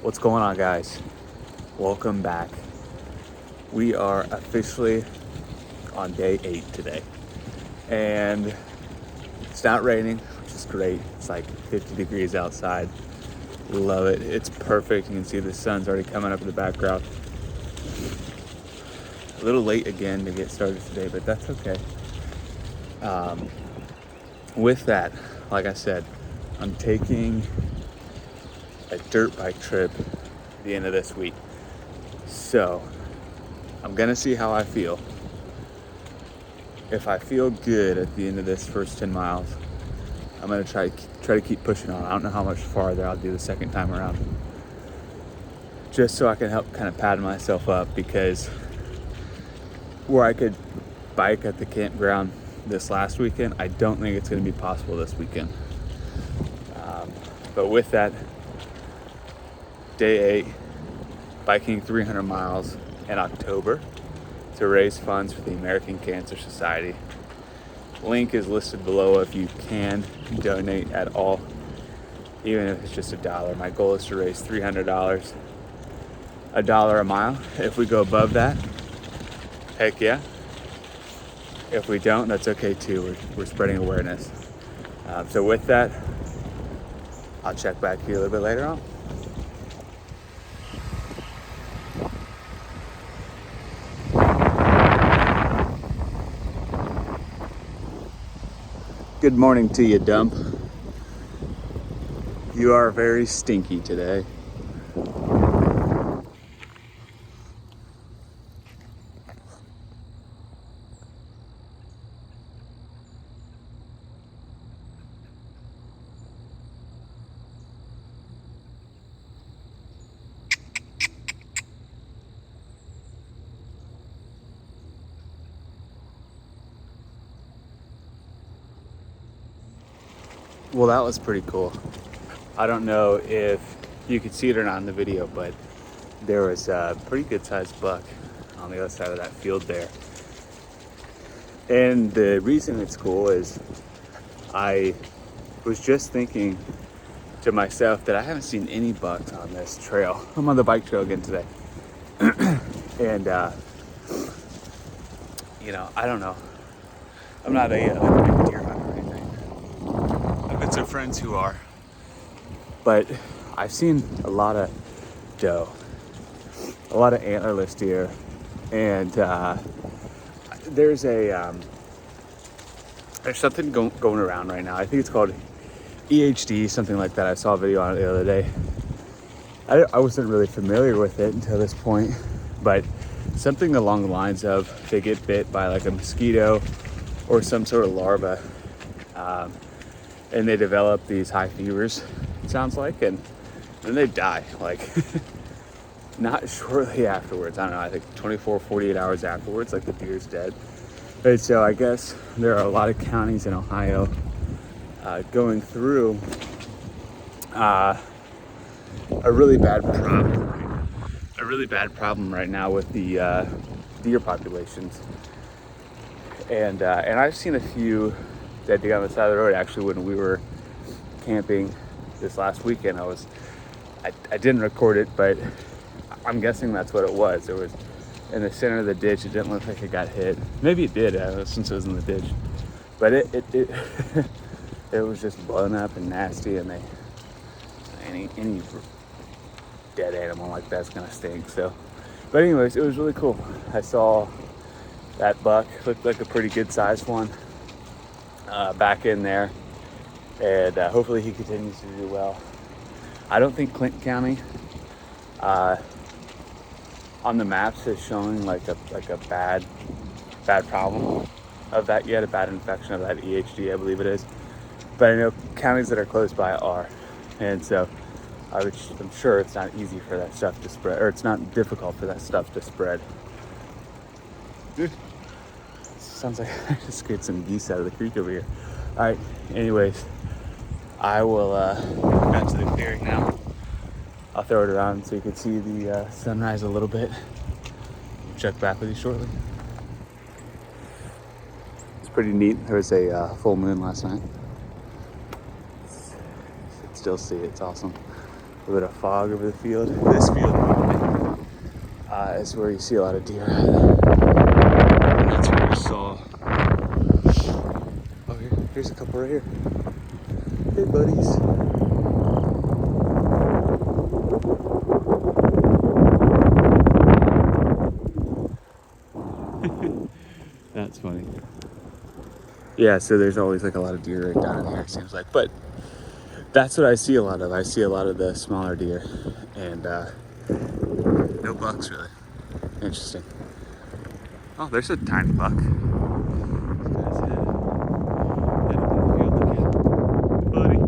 What's going on, guys? Welcome back. We are officially on day 8 today, and it's not raining, which is great. It's like 50 degrees outside. Love it. It's perfect. You can see the sun's already coming up in the background. A little late again to get started today, but that's okay. With that, like I said, I'm taking a dirt bike trip at the end of this week. So I'm gonna see how I feel. If I feel good at the end of this first 10 miles, I'm gonna try to keep pushing on. I don't know how much farther I'll do the second time around, just so I can help kind of pad myself up, because where I could bike at the campground this last weekend, I don't think it's gonna be possible this weekend. But with that, day 8, biking 300 miles in October to raise funds for the American Cancer Society. Link is listed below if you can donate at all, even if it's just $1. My goal is to raise $300, $1 a mile. If we go above that, heck yeah. If we don't, that's okay too. We're spreading awareness. So with that, I'll check back here a little bit later on. Good morning to you, Dump. You are very stinky today. Well, that was pretty cool. I don't know if you could see it or not in the video, but there was a pretty good sized buck on the other side of that field there. And the reason it's cool is I was just thinking to myself that I haven't seen any bucks on this trail. I'm on the bike trail again today. And, I don't know. I'm not a big deer hunter or anything. I've got some friends who are. But I've seen a lot of doe, a lot of antlerless deer, and there's something going around right now. I think it's called EHD, something like that. I saw a video on it the other day. I wasn't really familiar with it until this point, but something along the lines of they get bit by like a mosquito or some sort of larva, and they develop these high fevers, it sounds like, and then they die, like not shortly afterwards. I don't know, I think 24, 48 hours afterwards, like the deer's dead. And so I guess there are a lot of counties in Ohio going through a really bad problem right now with the deer populations. And I've seen a few dead deer on the side of the road. Actually, when we were camping this last weekend, I didn't record it, but I'm guessing that's what it was. It was in the center of the ditch. It didn't look like it got hit. Maybe it did, since it was in the ditch. But it it was just blown up and nasty, and any dead animal like that's gonna stink. So, but anyways, it was really cool. I saw that buck, looked like a pretty good sized one, back in there, and hopefully he continues to do well. I don't think Clinton County on the maps is showing like a bad problem of that yet, a bad infection of that EHD, I believe it is. But I know counties that are close by are, and so I'm sure it's not easy for that stuff to spread, or it's not difficult for that stuff to spread. Dude, sounds like I just scared some geese out of the creek over here. All right, anyways, I will back to the clearing now. I'll throw it around so you can see the sunrise a little bit. Check back with you shortly. It's pretty neat. There was a full moon last night. You can still see it. It's awesome. a bit of fog over the field. This field probably is where you see a lot of deer at. And that's where I saw. Oh, here's a couple right here. Hey, buddies. That's funny. Yeah, so there's always like a lot of deer right down in here, it seems like. But that's what I see a lot of. I see a lot of the smaller deer and no bucks really. Interesting. Oh, there's a tiny buck. This guy's head up in the field again. Buddy.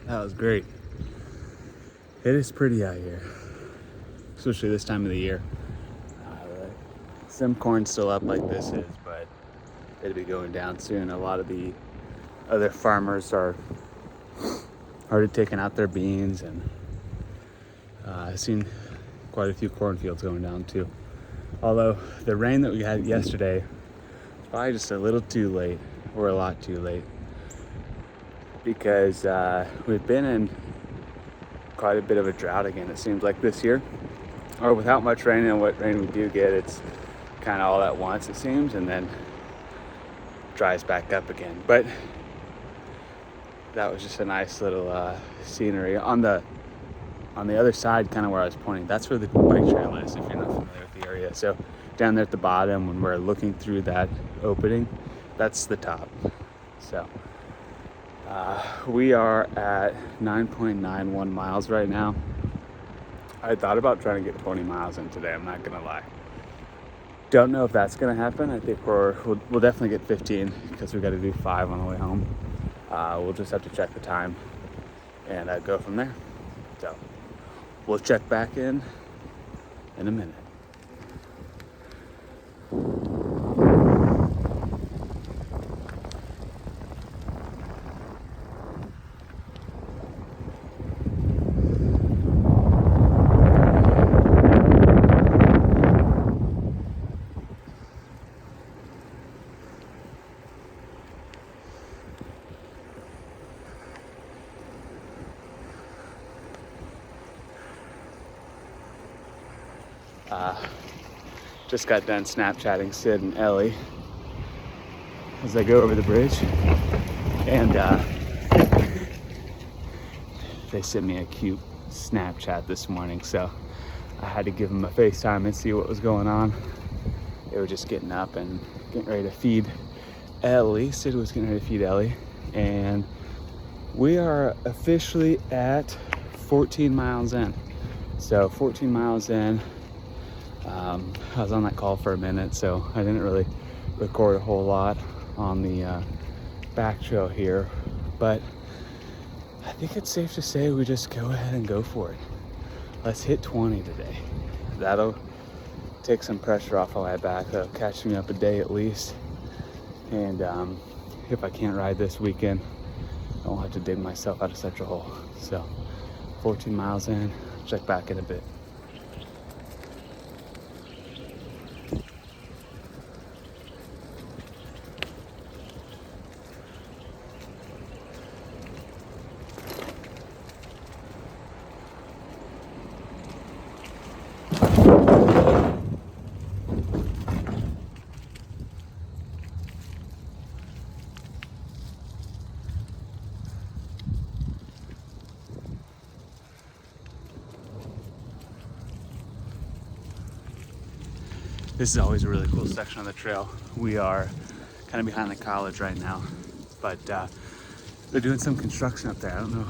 That was great. It is pretty out here, especially this time of the year. Some corn's still up like this is, but it'll be going down soon. A lot of the other farmers are already taking out their beans, and I've seen quite a few cornfields going down too. Although the rain that we had yesterday was probably just a little too late, or a lot too late, because we've been in quite a bit of a drought again, it seems like this year. Or without much rain, and what rain we do get, it's kind of all at once, it seems, and then dries back up again. But that was just a nice little scenery. On the other side, kind of where I was pointing, that's where the bike trail is, if you're not familiar with the area. So down there at the bottom, when we're looking through that opening, that's the top. So we are at 9.91 miles right now. I thought about trying to get 20 miles in today, I'm not gonna lie. Don't know if that's gonna happen. I think we'll definitely get 15, because we got to do 5 on the way home. We'll just have to check the time and go from there. So we'll check back in a minute. Just got done Snapchatting Sid and Ellie as I go over the bridge, and they sent me a cute Snapchat this morning, so I had to give them a FaceTime and see what was going on. They were just getting up and getting ready to feed Ellie. Sid was getting ready to feed Ellie, and we are officially at 14 miles in. So 14 miles in. I was on that call for a minute, so I didn't really record a whole lot on the back trail here, but I think it's safe to say we just go ahead and go for it. Let's hit 20 today. That'll take some pressure off on my back. That'll catch me up a day at least. And if I can't ride this weekend, I won't have to dig myself out of such a hole. So 14 miles in, check back in a bit. This is always a really cool section of the trail. We are kind of behind the college right now, but they're doing some construction up there. I don't know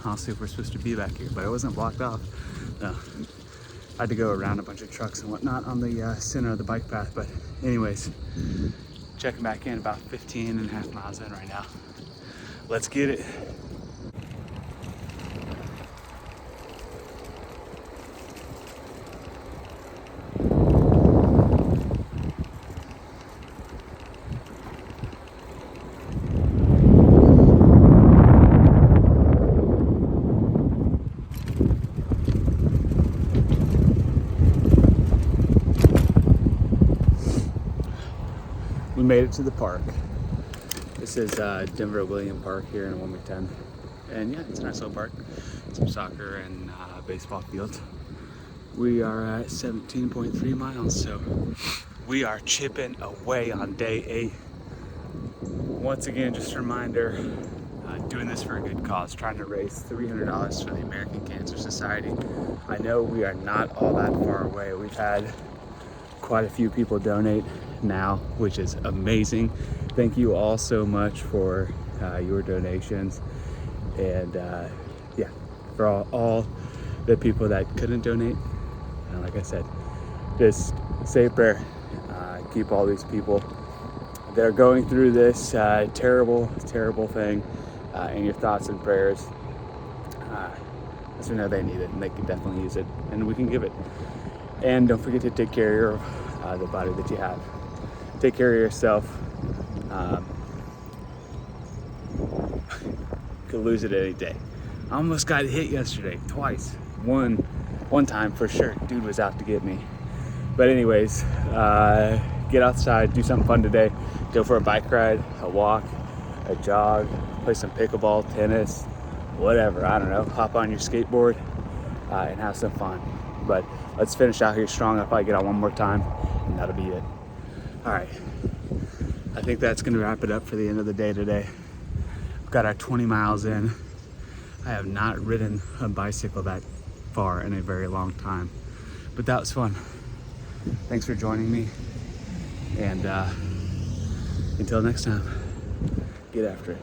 honestly if we're supposed to be back here, but it wasn't blocked off. No. I had to go around a bunch of trucks and whatnot on the center of the bike path, but anyways, checking back in, about 15.5 miles in right now. Let's get it. We made it to the park. This is Denver William Park here in Wilmington. And yeah, it's a nice little park. Some soccer and baseball fields. We are at 17.3 miles, so we are chipping away on day 8. Once again, just a reminder, doing this for a good cause, trying to raise $300 for the American Cancer Society. I know we are not all that far away. We've had quite a few people donate now, which is amazing. Thank you all so much for your donations, and yeah, for all the people that couldn't donate. And like I said, just say a prayer. Keep all these people that are going through this terrible thing in your thoughts and prayers, as we know they need it, and they can definitely use it, and we can give it. And don't forget to take care of the body that you have. Take care of yourself. Could lose it any day. I almost got hit yesterday, twice. One time for sure, dude was out to get me. But anyways, get outside, do something fun today. Go for a bike ride, a walk, a jog, play some pickleball, tennis, whatever, I don't know. Hop on your skateboard and have some fun. But let's finish out here strong. I'll probably get on one more time, and that'll be it. All right, I think that's gonna wrap it up for the end of the day today. We've got our 20 miles in. I have not ridden a bicycle that far in a very long time, but that was fun. Thanks for joining me, and until next time, get after it.